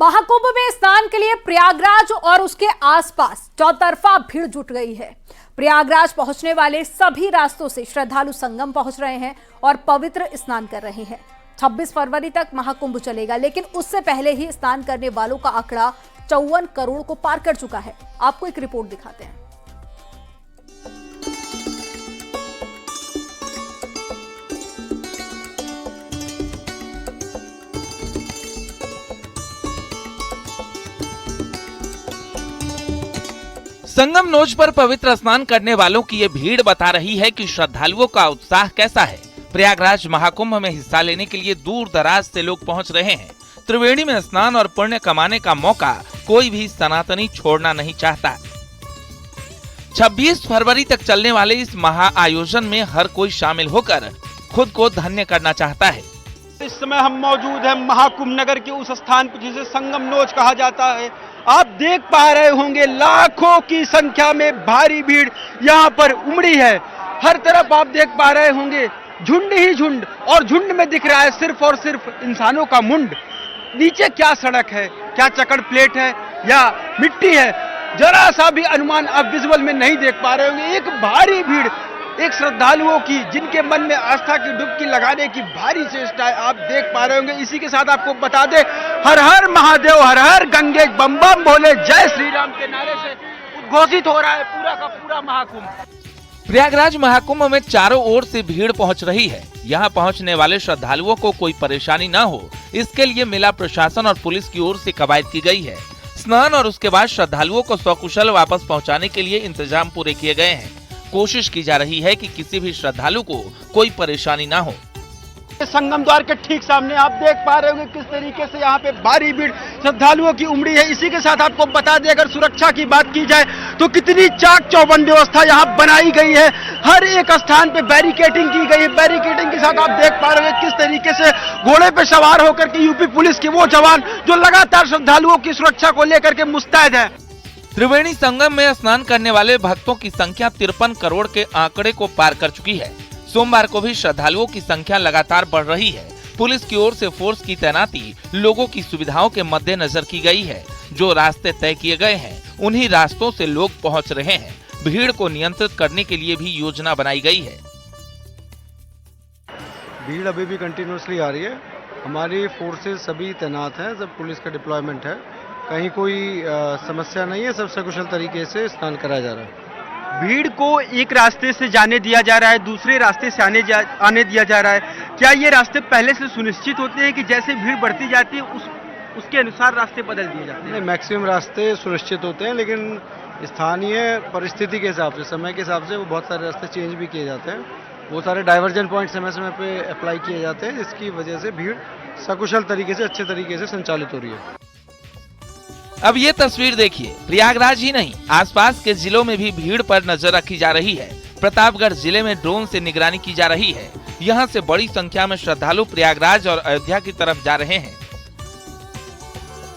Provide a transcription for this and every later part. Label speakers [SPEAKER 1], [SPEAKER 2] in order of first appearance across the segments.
[SPEAKER 1] महाकुंभ में स्नान के लिए प्रयागराज और उसके आसपास चौतरफा भीड़ जुट गई है। प्रयागराज पहुंचने वाले सभी रास्तों से श्रद्धालु संगम पहुंच रहे हैं और पवित्र स्नान कर रहे हैं। 26 फरवरी तक महाकुंभ चलेगा, लेकिन उससे पहले ही स्नान करने वालों का आंकड़ा 54 करोड़ को पार कर चुका है। आपको एक रिपोर्ट दिखाते हैं।
[SPEAKER 2] संगम नोज पर पवित्र स्नान करने वालों की ये भीड़ बता रही है कि श्रद्धालुओं का उत्साह कैसा है। प्रयागराज महाकुंभ में हिस्सा लेने के लिए दूर दराज से लोग पहुंच रहे हैं। त्रिवेणी में स्नान और पुण्य कमाने का मौका कोई भी सनातनी छोड़ना नहीं चाहता। 26 फरवरी तक चलने वाले इस महा आयोजन में हर कोई शामिल होकर खुद को धन्य करना चाहता है।
[SPEAKER 3] इस समय हम मौजूद हैं महाकुंभ नगर के उस स्थान पर जिसे संगम नोज कहा जाता है। आप देख पा रहे होंगे लाखों की संख्या में भारी भीड़ यहाँ पर उमड़ी है। हर तरफ आप देख पा रहे होंगे झुंड ही झुंड, और झुंड में दिख रहा है सिर्फ और सिर्फ इंसानों का मुंड। नीचे क्या सड़क है, क्या चकड़ प्लेट है या मिट्टी है, जरा सा भी अनुमान आप विजुअल में नहीं देख पा रहे होंगे। एक भारी भीड़, एक श्रद्धालुओं की जिनके मन में आस्था की डुबकी लगाने की भारी चेष्टा है, आप देख पा रहे होंगे। इसी के साथ आपको बता दें, हर हर महादेव, हर हर गंगे, बम बम भोले, जय श्री राम के नारे से उद्घोषित हो रहा है पूरा का पूरा महाकुंभ।
[SPEAKER 2] प्रयागराज महाकुंभ में चारों ओर से भीड़ पहुंच रही है। यहाँ पहुंचने वाले श्रद्धालुओं को कोई परेशानी न हो, इसके लिए मेला प्रशासन और पुलिस की ओर से कवायद की गई है। स्नान और उसके बाद श्रद्धालुओं को सकुशल वापस पहुँचाने के लिए इंतजाम पूरे किए गए हैं। कोशिश की जा रही है कि किसी भी श्रद्धालु को कोई परेशानी ना हो।
[SPEAKER 3] संगम द्वार के ठीक सामने आप देख पा रहे होंगे किस तरीके से यहाँ पे भारी भीड़ श्रद्धालुओं की उमड़ी है। इसी के साथ आपको बता दें, अगर सुरक्षा की बात की जाए तो कितनी चाक चौबंद व्यवस्था यहाँ बनाई गई है। हर एक स्थान पे बैरिकेडिंग की गई है। बैरिकेडिंग के साथ आप देख पा रहे होंगे किस तरीके से घोड़े पे सवार होकर के यूपी पुलिस के वो जवान जो लगातार श्रद्धालुओं की सुरक्षा को लेकर के मुस्तैद है।
[SPEAKER 2] त्रिवेणी संगम में स्नान करने वाले भक्तों की संख्या 53 करोड़ के आंकड़े को पार कर चुकी है। सोमवार को भी श्रद्धालुओं की संख्या लगातार बढ़ रही है। पुलिस की ओर से फोर्स की तैनाती लोगों की सुविधाओं के मद्देनजर की गई है। जो रास्ते तय किए गए हैं उन्हीं रास्तों से लोग पहुंच रहे हैं। भीड़ को नियंत्रित करने के लिए भी योजना बनाई गई है।
[SPEAKER 4] भीड़ अभी भी कंटिन्यूसली आ रही है। हमारी फोर्सेस सभी तैनात हैं, सब पुलिस का डिप्लॉयमेंट है। कहीं कोई समस्या नहीं है, सब सकुशल तरीके से स्नान कराया जा रहा है।
[SPEAKER 3] भीड़ को एक रास्ते से जाने दिया जा रहा है, दूसरे रास्ते से आने दिया जा रहा है। क्या ये रास्ते पहले से सुनिश्चित होते हैं कि जैसे भीड़ बढ़ती जाती है उसके अनुसार रास्ते बदल दिए जाते हैं?
[SPEAKER 4] नहीं, मैक्सिमम रास्ते सुनिश्चित होते हैं, लेकिन स्थानीय परिस्थिति के हिसाब से, समय के हिसाब से वो बहुत सारे रास्ते चेंज भी किए जाते हैं। वो सारे डाइवर्जन पॉइंट समय समय पे अप्लाई किए जाते हैं, जिसकी वजह से भीड़ सकुशल तरीके से, अच्छे तरीके से संचालित हो रही है।
[SPEAKER 2] अब ये तस्वीर देखिए, प्रयागराज ही नहीं आसपास के जिलों में भी भीड़ पर नजर रखी जा रही है। प्रतापगढ़ जिले में ड्रोन से निगरानी की जा रही है। यहाँ से बड़ी संख्या में श्रद्धालु प्रयागराज और अयोध्या की तरफ जा रहे हैं।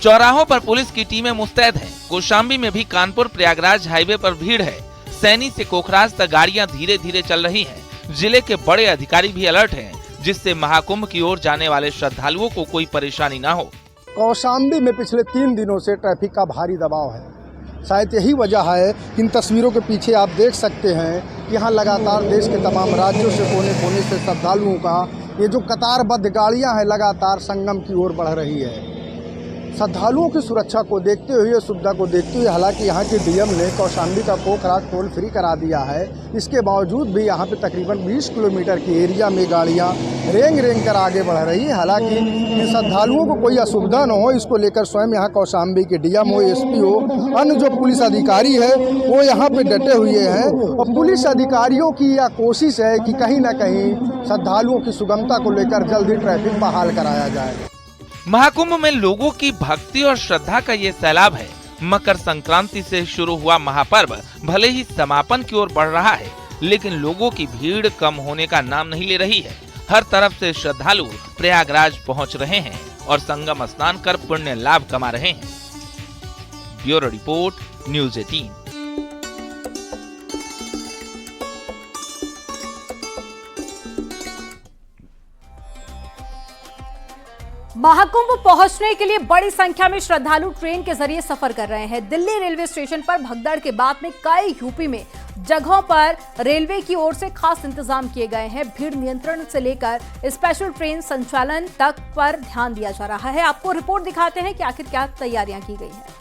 [SPEAKER 2] चौराहों पर पुलिस की टीमें मुस्तैद हैं। कौशाम्बी में भी कानपुर प्रयागराज हाईवे पर भीड़ है। सैनी से कोखराज तक गाड़ियां धीरे धीरे चल रही हैं। जिले के बड़े अधिकारी भी अलर्ट हैं, जिससे महाकुंभ की ओर जाने वाले श्रद्धालुओं को कोई परेशानी न हो।
[SPEAKER 5] कौशाम्बी में पिछले 3 दिनों से ट्रैफिक का भारी दबाव है। शायद यही वजह है कि इन तस्वीरों के पीछे आप देख सकते हैं कि यहाँ लगातार देश के तमाम राज्यों से कोने कोने से श्रद्धालुओं का ये जो कतारबद्ध गाड़ियाँ हैं लगातार संगम की ओर बढ़ रही है। श्रद्धालुओं की सुरक्षा को देखते हुए, सुविधा को देखते हुए, हालांकि यहाँ के डीएम ने कौशाम्बी का पोखराज टोल फ्री करा दिया है, इसके बावजूद भी यहाँ पे तकरीबन 20 किलोमीटर के एरिया में गाड़ियाँ रेंग रेंग कर आगे बढ़ रही है। हालांकि इन श्रद्धालुओं को कोई असुविधा न हो, इसको लेकर स्वयं यहाँ कौशाम्बी के डीएम हो, एसपी हो, अन्य जो पुलिस अधिकारी है वो यहाँ पे डटे हुए हैं। और पुलिस अधिकारियों की यह कोशिश है कि कहीं ना कहीं श्रद्धालुओं की सुगमता को लेकर जल्दी ट्रैफिक बहाल कराया जाए।
[SPEAKER 2] महाकुंभ में लोगों की भक्ति और श्रद्धा का ये सैलाब है। मकर संक्रांति से शुरू हुआ महापर्व भले ही समापन की ओर बढ़ रहा है, लेकिन लोगों की भीड़ कम होने का नाम नहीं ले रही है। हर तरफ से श्रद्धालु प्रयागराज पहुंच रहे हैं और संगम स्नान कर पुण्य लाभ कमा रहे हैं। Bureau report, news 18।
[SPEAKER 1] महाकुंभ पहुंचने के लिए बड़ी संख्या में श्रद्धालु ट्रेन के जरिए सफर कर रहे हैं। दिल्ली रेलवे स्टेशन पर भगदड़ के बाद में कई यूपी में जगहों पर रेलवे की ओर से खास इंतजाम किए गए हैं। भीड़ नियंत्रण से लेकर स्पेशल ट्रेन संचालन तक पर ध्यान दिया जा रहा है। आपको रिपोर्ट दिखाते हैं कि आखिर क्या तैयारियां की गई हैं।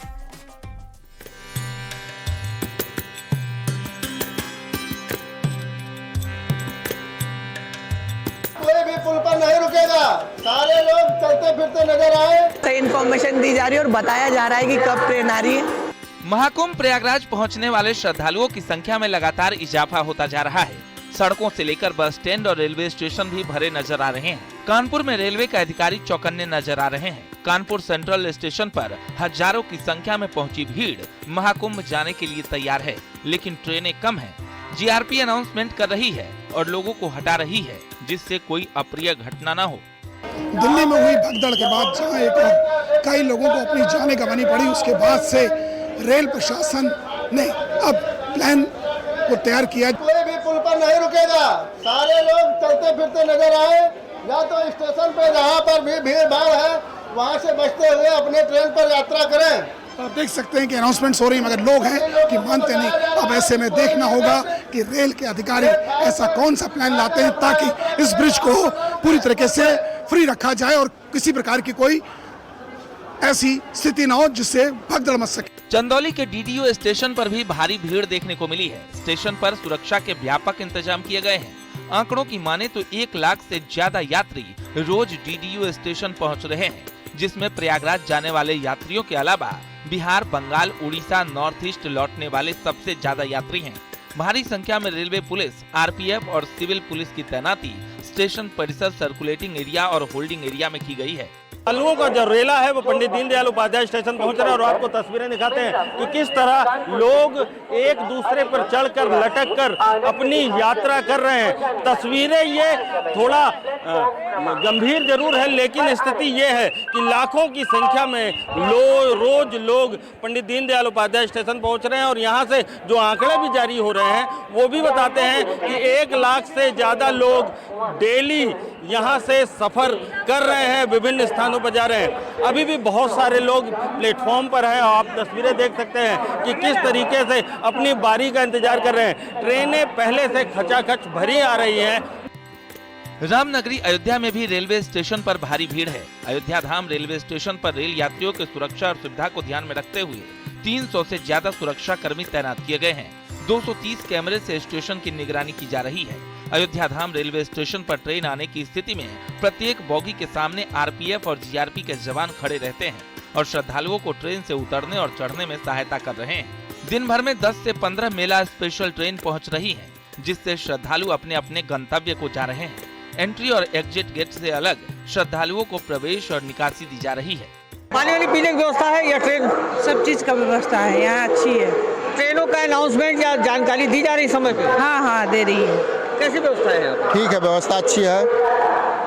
[SPEAKER 5] कोई भी पुल पर नहीं रुकेगा, सारे लोग चलते फिरते नजर आए।
[SPEAKER 6] इन्फॉर्मेशन दी जा रही है और बताया जा रहा है कि कब ट्रेन आ रही है।
[SPEAKER 2] महाकुंभ प्रयागराज पहुंचने वाले श्रद्धालुओं की संख्या में लगातार इजाफा होता जा रहा है। सड़कों से लेकर बस स्टैंड और रेलवे स्टेशन भी भरे नजर आ रहे हैं। कानपुर में रेलवे के अधिकारी चौकन्ने नजर आ रहे हैं। कानपुर सेंट्रल स्टेशन पर हजारों की संख्या में पहुंची भीड़ महाकुंभ जाने के लिए तैयार है, लेकिन ट्रेनें कम हैं। जीआरपी अनाउंसमेंट कर रही है और लोगों को हटा रही है, जिससे कोई अप्रिय घटना न हो।
[SPEAKER 7] दिल्ली में हुई भगदड़ के बाद जहां एक और कई लोगों को अपनी जानें गंवानी पड़ी, उसके बाद से रेल प्रशासन ने अब प्लान को तैयार किया।
[SPEAKER 5] कोई भी पुल पर नहीं रुकेगा, सारे लोग चलते फिरते नजर आए। या तो स्टेशन पे जहाँ पर भी भीड़ भाड़ है वहाँ से बचते हुए अपने ट्रेन पर यात्रा करें।
[SPEAKER 7] आप देख सकते हैं कि अनाउंसमेंट्स हो रही है, मगर लोग हैं कि मानते नहीं। अब ऐसे में देखना होगा कि रेल के अधिकारी ऐसा कौन सा प्लान लाते हैं ताकि इस ब्रिज को पूरी तरीके से फ्री रखा जाए और किसी प्रकार की कोई ऐसी स्थिति न हो जिससे भगदड़ मच सके।
[SPEAKER 2] चंदौली के डीडीयू स्टेशन पर भी भारी भीड़ देखने को मिली है। स्टेशन पर सुरक्षा के व्यापक इंतजाम किए गए हैं। आंकड़ों की माने तो 1 लाख से ज्यादा यात्री रोज डीडीयू स्टेशन पहुंच रहे हैं, जिसमें प्रयागराज जाने वाले यात्रियों के अलावा बिहार, बंगाल, उड़ीसा, नॉर्थ ईस्ट लौटने वाले सबसे ज्यादा यात्री हैं। भारी संख्या में रेलवे पुलिस, आरपीएफ और सिविल पुलिस की तैनाती स्टेशन परिसर, सर्कुलेटिंग एरिया और होल्डिंग एरिया में की गई है।
[SPEAKER 8] श्रद्धालुओं का जो रेला है वो पंडित दीनदयाल उपाध्याय स्टेशन पहुंच रहा है और आपको तस्वीरें दिखाते हैं कि किस तरह लोग एक दूसरे पर चढ़कर लटक कर अपनी यात्रा कर रहे हैं। तस्वीरें ये थोड़ा गंभीर जरूर है, लेकिन स्थिति ये है कि लाखों की संख्या में रोज लोग पंडित दीनदयाल उपाध्याय स्टेशन पहुंच रहे हैं और यहाँ से जो आंकड़े भी जारी हो रहे हैं वो भी बताते हैं कि 1 लाख से ज्यादा लोग डेली यहाँ से सफर कर रहे हैं, विभिन्न स्थानों पर जा रहे हैं। अभी भी बहुत सारे लोग प्लेटफॉर्म पर हैं। आप तस्वीरें देख सकते हैं कि किस तरीके से अपनी बारी का इंतजार कर रहे हैं। ट्रेनें पहले से खचाखच भरी आ रही हैं।
[SPEAKER 2] रामनगरी अयोध्या में भी रेलवे स्टेशन पर भारी भीड़ है। अयोध्या धाम रेलवे स्टेशन पर रेल यात्रियों की सुरक्षा और सुविधा को ध्यान में रखते हुए 300 से ज्यादा सुरक्षा कर्मी तैनात किए गए हैं। 230 कैमरे से स्टेशन की निगरानी की जा रही है। अयोध्या धाम रेलवे स्टेशन पर ट्रेन आने की स्थिति में प्रत्येक बोगी के सामने आरपीएफ और जीआरपी के जवान खड़े रहते हैं और श्रद्धालुओं को ट्रेन से उतरने और चढ़ने में सहायता कर रहे हैं। दिन भर में 10 से 15 मेला स्पेशल ट्रेन पहुंच रही है, जिससे श्रद्धालु अपने अपने गंतव्य को जा रहे हैं। एंट्री और एग्जिट गेट से अलग श्रद्धालुओं को प्रवेश और निकासी दी जा रही है।
[SPEAKER 6] पानी वाली पीने की व्यवस्था है या ट्रेन? सब चीज का व्यवस्था है, यहाँ अच्छी है।
[SPEAKER 8] ट्रेनों का अनाउंसमेंट या जानकारी दी जा रही समय पे?
[SPEAKER 6] हाँ दे रही है।
[SPEAKER 8] कैसी व्यवस्था है यहाँ?
[SPEAKER 9] ठीक है, व्यवस्था अच्छी है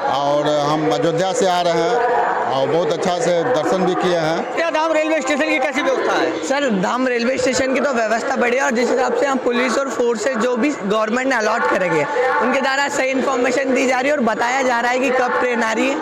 [SPEAKER 9] और हम अयोध्या से आ रहे हैं और बहुत अच्छा से दर्शन भी किए हैं।
[SPEAKER 8] क्या धाम रेलवे स्टेशन की कैसी व्यवस्था है?
[SPEAKER 6] सर, धाम रेलवे स्टेशन की तो व्यवस्था बढ़िया और जिस हिसाब से हम पुलिस और फोर्सेस जो भी गवर्नमेंट ने अलॉट करेंगे उनके द्वारा सही इन्फॉर्मेशन दी जा रही है और बताया जा रहा है कि कब ट्रेन आ रही है।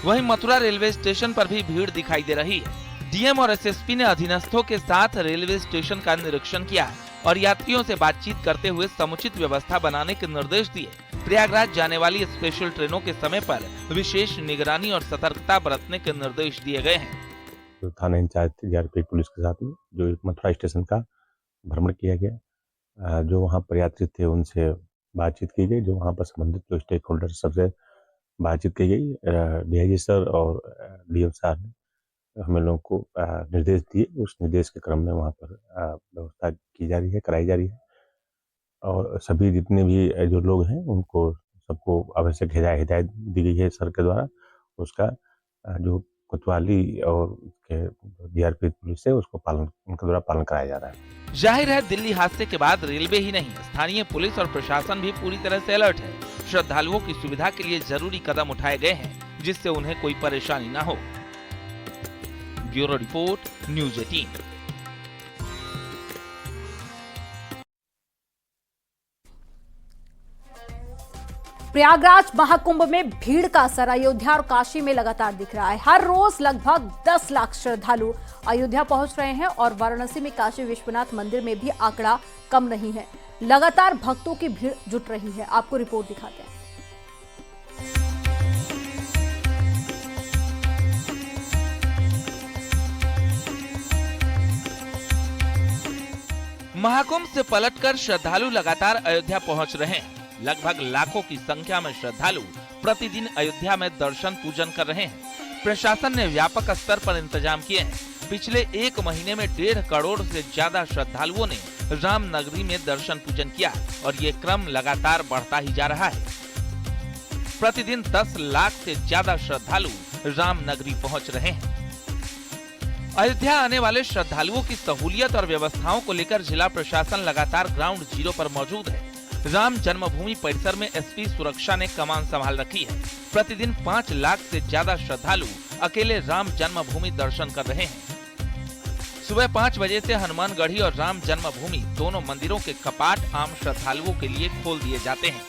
[SPEAKER 2] वहीं मथुरा रेलवे स्टेशन पर भी भीड़ दिखाई दे रही है। डीएम और एसएसपी ने अधीनस्थों के साथ रेलवे स्टेशन का निरीक्षण किया और यात्रियों से बातचीत करते हुए समुचित व्यवस्था बनाने के निर्देश दिए। प्रयागराज जाने वाली स्पेशल ट्रेनों के समय पर विशेष निगरानी और सतर्कता बरतने के निर्देश दिए गए हैं।
[SPEAKER 10] जो थाना इंचार्ज जीआरपी पुलिस के साथ में जो मथुरा स्टेशन का भ्रमण किया गया, जो वहाँ पर यात्री थे उनसे बातचीत की गई, जो वहाँ पर संबंधित जो स्टेक होल्डर सबसे बातचीत की गई। डीआईजी सर और डीएम साहब ने हमें लोगों को निर्देश दिए। उस निर्देश के क्रम में वहाँ पर व्यवस्था की जा रही है, कराई जा रही है और सभी जितने भी जो लोग हैं उनको सबको आवश्यक हिदायत दी गई है सर के द्वारा। उसका जो कोतवाली और जीआरपी पुलिस है उसको उनके द्वारा पालन कराया जा रहा है।
[SPEAKER 2] जाहिर है, दिल्ली हादसे के बाद रेलवे ही नहीं, स्थानीय पुलिस और प्रशासन भी पूरी तरह से अलर्ट है। श्रद्धालुओं की सुविधा के लिए जरूरी कदम उठाए गए हैं, जिससे उन्हें कोई परेशानी न हो। Bureau report, news 18।
[SPEAKER 1] Prayagraj Mahakumbh में भीड़ का असर अयोध्या और काशी में लगातार दिख रहा है। हर रोज लगभग 10 लाख श्रद्धालु अयोध्या पहुंच रहे हैं और वाराणसी में काशी विश्वनाथ मंदिर में भी आंकड़ा कम नहीं है। लगातार भक्तों की भीड़ जुट रही है। आपको रिपोर्ट दिखाते हैं।
[SPEAKER 2] महाकुंभ से पलटकर श्रद्धालु लगातार अयोध्या पहुंच रहे हैं। लगभग लाखों की संख्या में श्रद्धालु प्रतिदिन अयोध्या में दर्शन पूजन कर रहे हैं। प्रशासन ने व्यापक स्तर पर इंतजाम किए हैं। पिछले एक महीने में 1.5 करोड़ से ज्यादा श्रद्धालुओं ने रामनगरी में दर्शन पूजन किया और ये क्रम लगातार बढ़ता ही जा रहा है। प्रतिदिन 10 लाख से ज्यादा श्रद्धालु रामनगरी पहुंच रहे हैं। अयोध्या आने वाले श्रद्धालुओं की सहूलियत और व्यवस्थाओं को लेकर जिला प्रशासन लगातार ग्राउंड जीरो पर मौजूद है। राम जन्मभूमि परिसर में एसपी सुरक्षा ने कमान संभाल रखी है। प्रतिदिन 5 लाख से ज्यादा श्रद्धालु अकेले राम जन्मभूमि दर्शन कर रहे हैं। सुबह 5 बजे से हनुमानगढ़ी और राम जन्मभूमि दोनों मंदिरों के कपाट आम श्रद्धालुओं के लिए खोल दिए जाते हैं।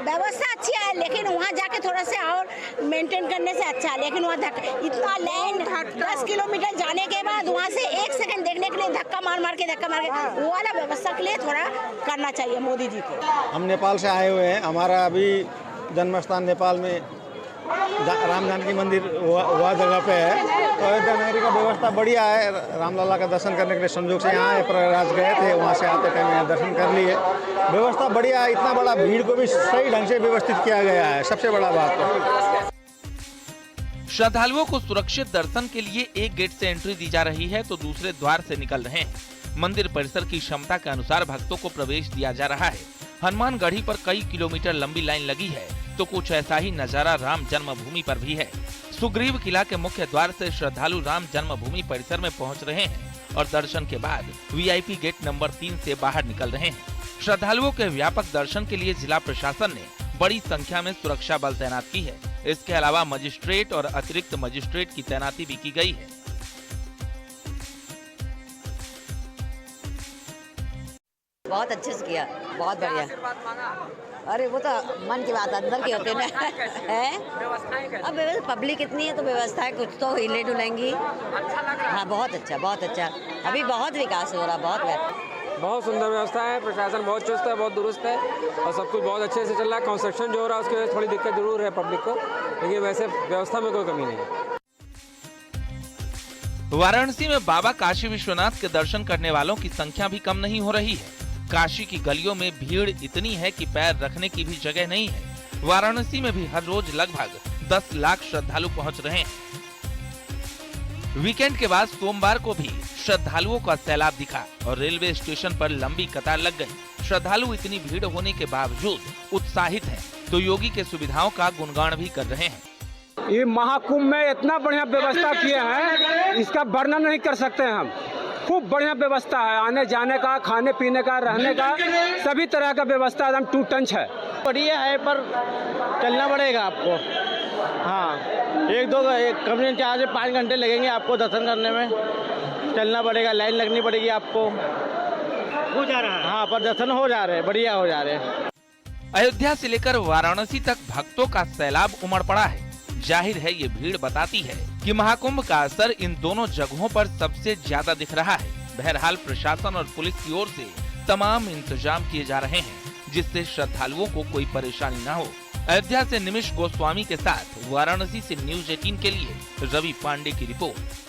[SPEAKER 11] व्यवस्था अच्छी है, लेकिन वहाँ जाके थोड़ा सा और मेंटेन करने से अच्छा है। लेकिन वहाँ इतना लाइन 10 किलोमीटर जाने के बाद वहाँ से 1 सेकंड देखने के लिए धक्का मार के वो वाला व्यवस्था के लिए थोड़ा करना चाहिए मोदी जी को।
[SPEAKER 4] हम नेपाल से आए हुए हैं। हमारा अभी जन्म स्थान नेपाल में राम जानकी मंदिर वह जगह पे है। तो अयोध्या नगरी का व्यवस्था बढ़िया है। रामलला का दर्शन करने के लिए संयोग से यहाँ प्रयागराज गए थे, वहाँ से आते टाइम यहाँ दर्शन कर लिए। व्यवस्था बढ़िया है। इतना बड़ा भीड़ को भी सही ढंग से व्यवस्थित किया गया है, सबसे बड़ा बात है।
[SPEAKER 2] श्रद्धालुओं को सुरक्षित दर्शन के लिए एक गेट से एंट्री दी जा रही है तो दूसरे द्वार से निकल रहे हैं। मंदिर परिसर की क्षमता के अनुसार भक्तों को प्रवेश दिया जा रहा है। हनुमानगढ़ी पर कई किलोमीटर लंबी लाइन लगी है तो कुछ ऐसा ही नजारा राम जन्मभूमि पर भी है। सुग्रीव किला के मुख्य द्वार से श्रद्धालु राम जन्मभूमि परिसर में पहुंच रहे हैं और दर्शन के बाद वीआईपी गेट नंबर 3 से बाहर निकल रहे हैं। श्रद्धालुओं के व्यापक दर्शन के लिए जिला प्रशासन ने बड़ी संख्या में सुरक्षा बल तैनात की है। इसके अलावा मजिस्ट्रेट और अतिरिक्त मजिस्ट्रेट की तैनाती भी की गई है।
[SPEAKER 11] बहुत अच्छे से किया, बहुत बढ़िया। अरे वो तो मन की बात अंदर की होती है ना। अब पब्लिक इतनी है तो व्यवस्थाएं कुछ तो हिले डुलेंगी। हाँ, बहुत अच्छा। अभी बहुत विकास हो रहा,
[SPEAKER 12] बहुत सुंदर व्यवस्था है। प्रशासन बहुत चुस्त है, बहुत दुरुस्त है और सब कुछ बहुत अच्छे से चल रहा है। कंस्ट्रक्शन जो हो रहा है उसकी वजह से थोड़ी दिक्कत जरूर है पब्लिक को, लेकिन वैसे व्यवस्था में कोई कमी नहीं है।
[SPEAKER 2] वाराणसी में बाबा काशी विश्वनाथ के दर्शन करने वालों की संख्या भी कम नहीं हो रही है। काशी की गलियों में भीड़ इतनी है कि पैर रखने की भी जगह नहीं है। वाराणसी में भी हर रोज लगभग 10 लाख श्रद्धालु पहुंच रहे हैं। वीकेंड के बाद सोमवार को भी श्रद्धालुओं का सैलाब दिखा और रेलवे स्टेशन पर लंबी कतार लग गई। श्रद्धालु इतनी भीड़ होने के बावजूद उत्साहित हैं, तो योगी के सुविधाओं का गुणगान भी कर रहे हैं।
[SPEAKER 13] ये महाकुंभ में इतना बढ़िया व्यवस्था किए हैं, इसका वर्णन नहीं कर सकते हैं हम। खूब बढ़िया व्यवस्था है, आने जाने का, खाने पीने का, रहने का, सभी तरह का व्यवस्था एकदम टू टंच है।
[SPEAKER 8] बढ़िया है, पर चलना पड़ेगा आपको। हाँ, एक कम से कम 5 घंटे लगेंगे आपको दर्शन करने में। चलना पड़ेगा, लाइन लगनी पड़ेगी आपको। हो जा रहा है। हाँ, पर दर्शन हो जा रहे हैं, बढ़िया हो जा रहे हैं।
[SPEAKER 2] अयोध्या से लेकर वाराणसी तक भक्तों का सैलाब उमड़ पड़ा है। जाहिर है ये भीड़ बताती है कि महाकुंभ का असर इन दोनों जगहों पर सबसे ज्यादा दिख रहा है। बहरहाल प्रशासन और पुलिस की ओर से तमाम इंतजाम किए जा रहे हैं जिससे श्रद्धालुओं को कोई परेशानी न हो। अयोध्या से निमिष गोस्वामी के साथ वाराणसी से न्यूज़ 18 के लिए रवि पांडे की रिपोर्ट।